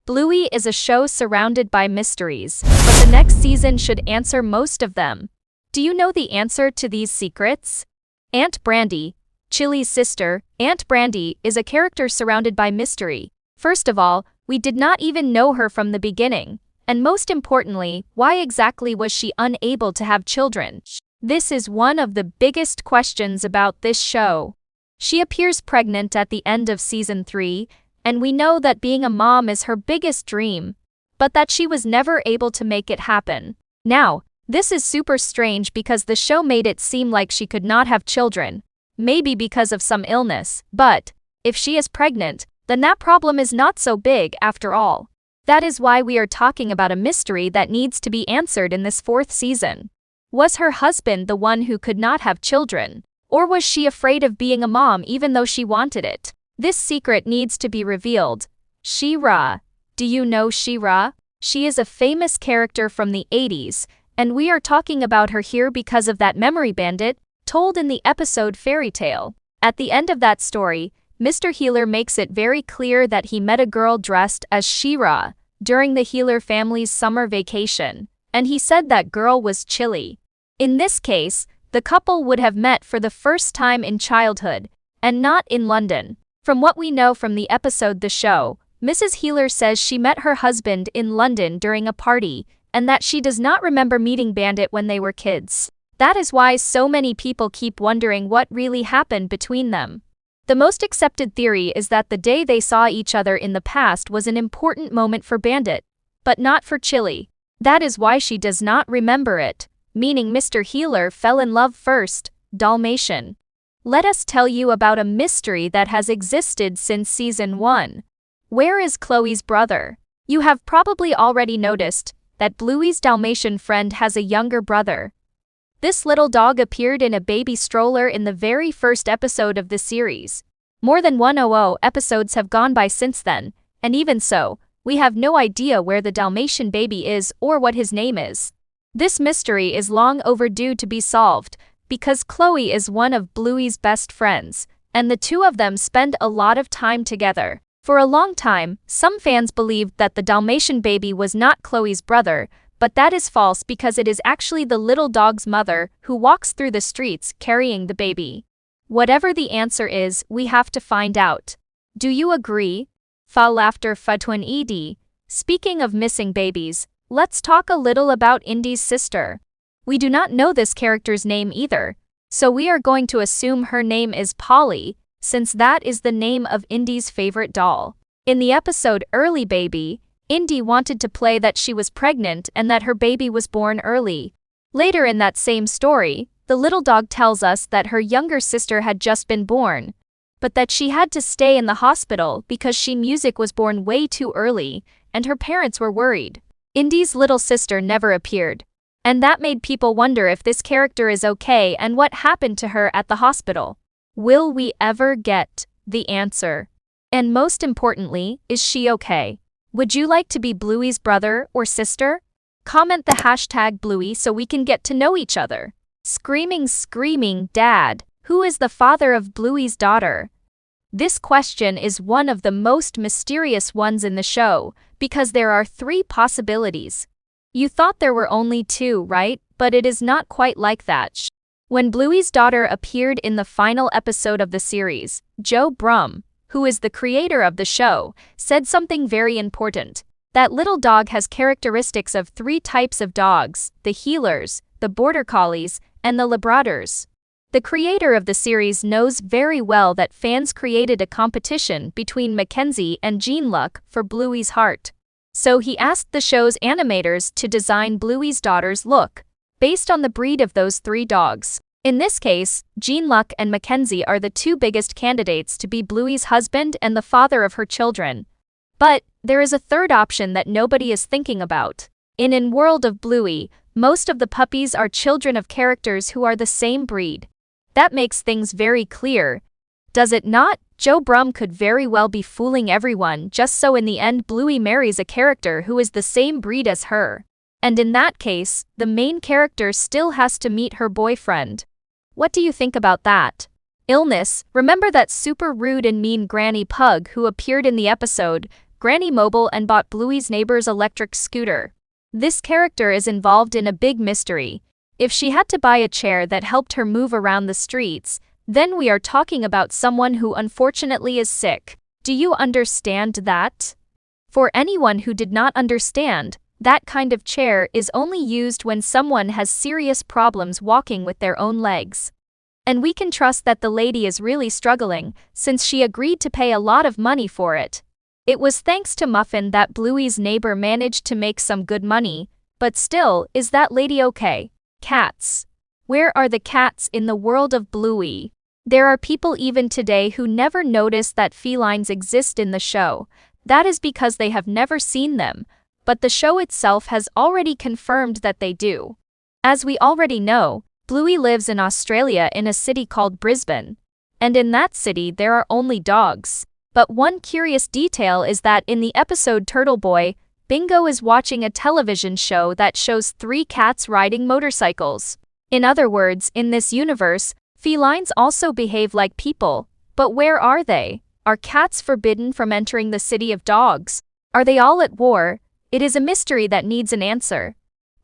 Bluey is a show surrounded by mysteries, but the next season should answer most of them. Do you know the answer to these secrets? Aunt Brandy, Chilli's sister, Aunt Brandy is a character surrounded by mystery. First of all, we did not even know her from the beginning. And most importantly, why exactly was she unable to have children? This is one of the biggest questions about this show. She appears pregnant at the end of season 3, and we know that being a mom is her biggest dream, but that she was never able to make it happen. Now, this is super strange because the show made it seem like she could not have children, maybe because of some illness, but if she is pregnant, then that problem is not so big after all. That is why we are talking about a mystery that needs to be answered in this 4th season. Was her husband the one who could not have children? Or was she afraid of being a mom even though she wanted it? This secret needs to be revealed. She-Ra. Do you know She-Ra? She is a famous character from the 80s, and we are talking about her here because of that memory bandit told in the episode Fairy Tale. At the end of that story, Mr. Healer makes it very clear that he met a girl dressed as She-Ra during the Healer family's summer vacation, and he said that girl was Chilli. In this case, the couple would have met for the first time in childhood, and not in London. From what we know from the episode The Show, Mrs. Healer says she met her husband in London during a party, and that she does not remember meeting Bandit when they were kids. That is why so many people keep wondering what really happened between them. The most accepted theory is that the day they saw each other in the past was an important moment for Bandit, but not for Chilli. That is why she does not remember it, meaning Mr. Healer fell in love first. Dalmatian. Let us tell you about a mystery that has existed since season 1. Where is Chloe's brother? You have probably already noticed that Bluey's Dalmatian friend has a younger brother. This little dog appeared in a baby stroller in the very first episode of the series. More than 100 episodes have gone by since then, and even so, we have no idea where the Dalmatian baby is or what his name is. This mystery is long overdue to be solved, because Chloe is one of Bluey's best friends, and the two of them spend a lot of time together. For a long time, some fans believed that the Dalmatian baby was not Chloe's brother, but that is false because it is actually the little dog's mother who walks through the streets carrying the baby. Whatever the answer is, we have to find out. Do you agree? Fa laughter fatwin ed. Speaking of missing babies, let's talk a little about Indy's sister. We do not know this character's name either, so we are going to assume her name is Polly, since that is the name of Indy's favorite doll. In the episode Early Baby, Indy wanted to play that she was pregnant and that her baby was born early. Later in that same story, the little dog tells us that her younger sister had just been born, but that she had to stay in the hospital because music was born way too early, and her parents were worried. Indy's little sister never appeared, and that made people wonder if this character is okay and what happened to her at the hospital. Will we ever get the answer? And most importantly, is she okay? Would you like to be Bluey's brother or sister? Comment the hashtag Bluey so we can get to know each other. Screaming Dad, who is the father of Bluey's daughter? This question is one of the most mysterious ones in the show, because there are 3 possibilities. You thought there were only 2, right? But it is not quite like that. When Bluey's daughter appeared in the final episode of the series, Joe Brum, who is the creator of the show, said something very important. That little dog has characteristics of 3 types of dogs: the healers, the border collies, and the labradors. The creator of the series knows very well that fans created a competition between Mackenzie and Jean Luck for Bluey's heart. So he asked the show's animators to design Bluey's daughter's look, based on the breed of those 3 dogs. In this case, Jean Luck and Mackenzie are the 2 biggest candidates to be Bluey's husband and the father of her children. But there is a third option that nobody is thinking about. In World of Bluey, most of the puppies are children of characters who are the same breed. That makes things very clear, does it not? Joe Brum could very well be fooling everyone just so in the end Bluey marries a character who is the same breed as her. And in that case, the main character still has to meet her boyfriend. What do you think about that? Illness, remember that super rude and mean Granny Pug who appeared in the episode Granny Mobile and bought Bluey's neighbor's electric scooter. This character is involved in a big mystery. If she had to buy a chair that helped her move around the streets, then we are talking about someone who unfortunately is sick. Do you understand that? For anyone who did not understand, that kind of chair is only used when someone has serious problems walking with their own legs. And we can trust that the lady is really struggling, since she agreed to pay a lot of money for it. It was thanks to Muffin that Bluey's neighbor managed to make some good money, but still, is that lady okay? Cats. Where are the cats in the world of Bluey? There are people even today who never noticed that felines exist in the show. That is because they have never seen them, but the show itself has already confirmed that they do. As we already know, Bluey lives in Australia in a city called Brisbane. And in that city there are only dogs. But one curious detail is that in the episode Turtle Boy, Bingo is watching a television show that shows 3 cats riding motorcycles. In other words, in this universe, felines also behave like people. But where are they? Are cats forbidden from entering the city of dogs? Are they all at war? It is a mystery that needs an answer.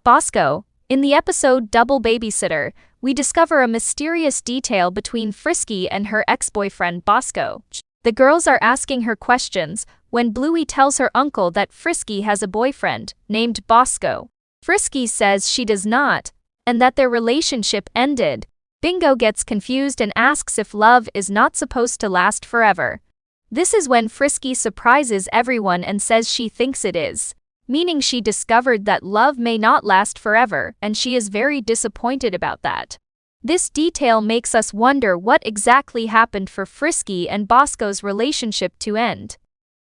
Bosco. In the episode Double Babysitter, we discover a mysterious detail between Frisky and her ex-boyfriend Bosco. The girls are asking her questions when Bluey tells her uncle that Frisky has a boyfriend named Bosco. Frisky says she does not, and that their relationship ended. Bingo gets confused and asks if love is not supposed to last forever. This is when Frisky surprises everyone and says she thinks it is, meaning she discovered that love may not last forever, and she is very disappointed about that. This detail makes us wonder what exactly happened for Frisky and Bosco's relationship to end.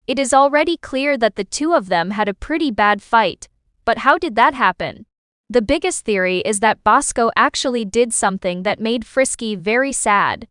It is already clear that the two of them had a pretty bad fight, but how did that happen? The biggest theory is that Bosco actually did something that made Frisky very sad.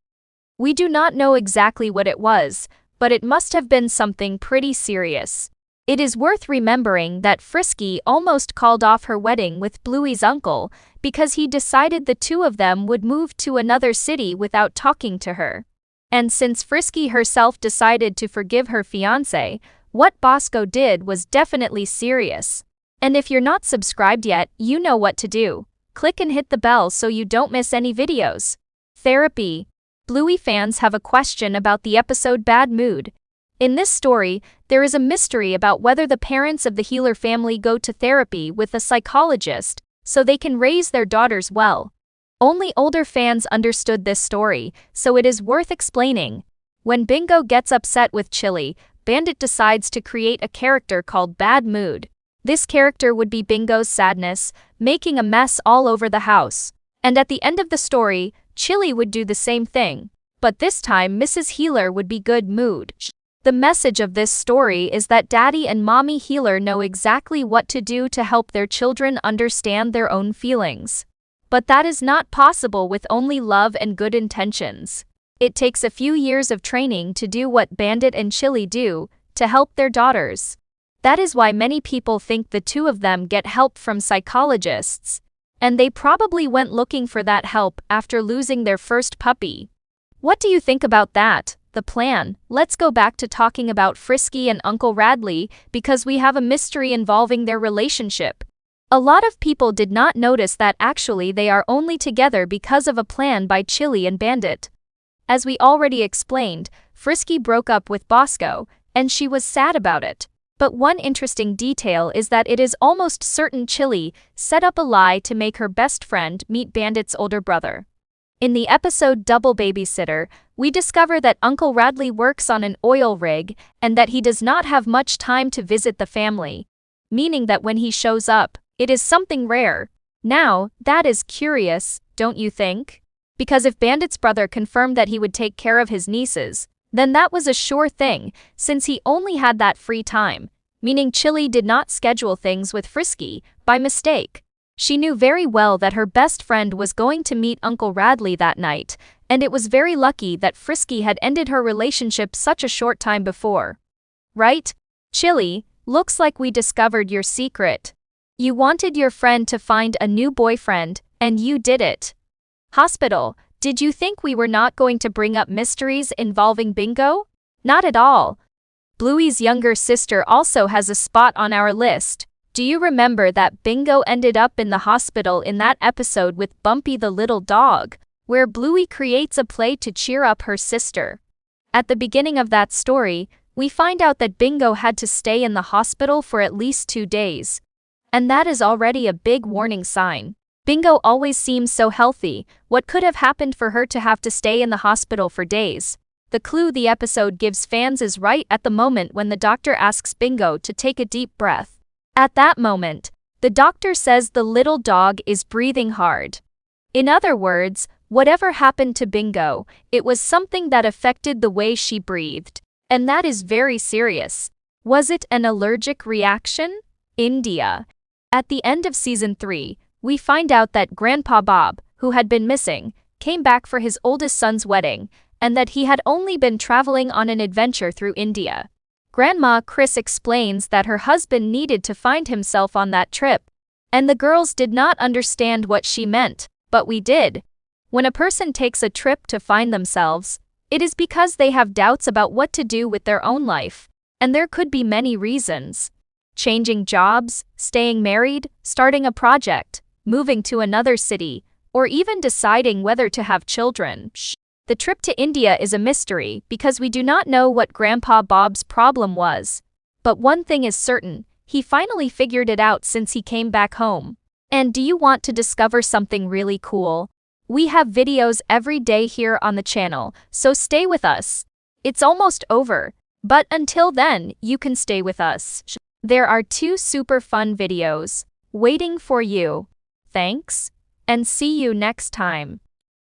We do not know exactly what it was, but it must have been something pretty serious. It is worth remembering that Frisky almost called off her wedding with Bluey's uncle because he decided the two of them would move to another city without talking to her. And since Frisky herself decided to forgive her fiancé, what Bosco did was definitely serious. And if you're not subscribed yet, you know what to do. Click and hit the bell so you don't miss any videos. Therapy. Bluey fans have a question about the episode Bad Mood. In this story, there is a mystery about whether the parents of the Healer family go to therapy with a psychologist so they can raise their daughters well. Only older fans understood this story, so it is worth explaining. When Bingo gets upset with Chilli, Bandit decides to create a character called Bad Mood. This character would be Bingo's sadness, making a mess all over the house. And at the end of the story, Chilli would do the same thing. But this time Mrs. Healer would be good mood. The message of this story is that Daddy and Mommy Healer know exactly what to do to help their children understand their own feelings. But that is not possible with only love and good intentions. It takes a few years of training to do what Bandit and Chilli do, to help their daughters. That is why many people think the two of them get help from psychologists. And they probably went looking for that help after losing their first puppy. What do you think about that? The plan. Let's go back to talking about Frisky and Uncle Radley because we have a mystery involving their relationship. A lot of people did not notice that actually they are only together because of a plan by Chilli and Bandit. As we already explained, Frisky broke up with Bosco, and she was sad about it. But one interesting detail is that it is almost certain Chilli set up a lie to make her best friend meet Bandit's older brother. In the episode Double Babysitter, we discover that Uncle Radley works on an oil rig and that he does not have much time to visit the family, meaning that when he shows up, it is something rare. Now, that is curious, don't you think? Because if Bandit's brother confirmed that he would take care of his nieces, then that was a sure thing, since he only had that free time, meaning Chilli did not schedule things with Frisky by mistake. She knew very well that her best friend was going to meet Uncle Radley that night, and it was very lucky that Frisky had ended her relationship such a short time before. Right? Chilli, looks like we discovered your secret. You wanted your friend to find a new boyfriend, and you did it. Hospital, did you think we were not going to bring up mysteries involving Bingo? Not at all. Bluey's younger sister also has a spot on our list. Do you remember that Bingo ended up in the hospital in that episode with Bumpy the little dog, where Bluey creates a play to cheer up her sister? At the beginning of that story, we find out that Bingo had to stay in the hospital for at least 2 days. And that is already a big warning sign. Bingo always seems so healthy. What could have happened for her to have to stay in the hospital for days? The clue the episode gives fans is right at the moment when the doctor asks Bingo to take a deep breath. At that moment, the doctor says the little dog is breathing hard. In other words, whatever happened to Bingo, it was something that affected the way she breathed. And that is very serious. Was it an allergic reaction? India. At the end of season 3, we find out that Grandpa Bob, who had been missing, came back for his oldest son's wedding, and that he had only been traveling on an adventure through India. Grandma Chris explains that her husband needed to find himself on that trip, and the girls did not understand what she meant, but we did. When a person takes a trip to find themselves, it is because they have doubts about what to do with their own life, and there could be many reasons. Changing jobs, staying married, starting a project, moving to another city, or even deciding whether to have children. The trip to India is a mystery because we do not know what Grandpa Bob's problem was. But one thing is certain, he finally figured it out since he came back home. And do you want to discover something really cool? We have videos every day here on the channel, so stay with us. It's almost over, but until then, you can stay with us. There are 2 super fun videos waiting for you. Thanks, and see you next time.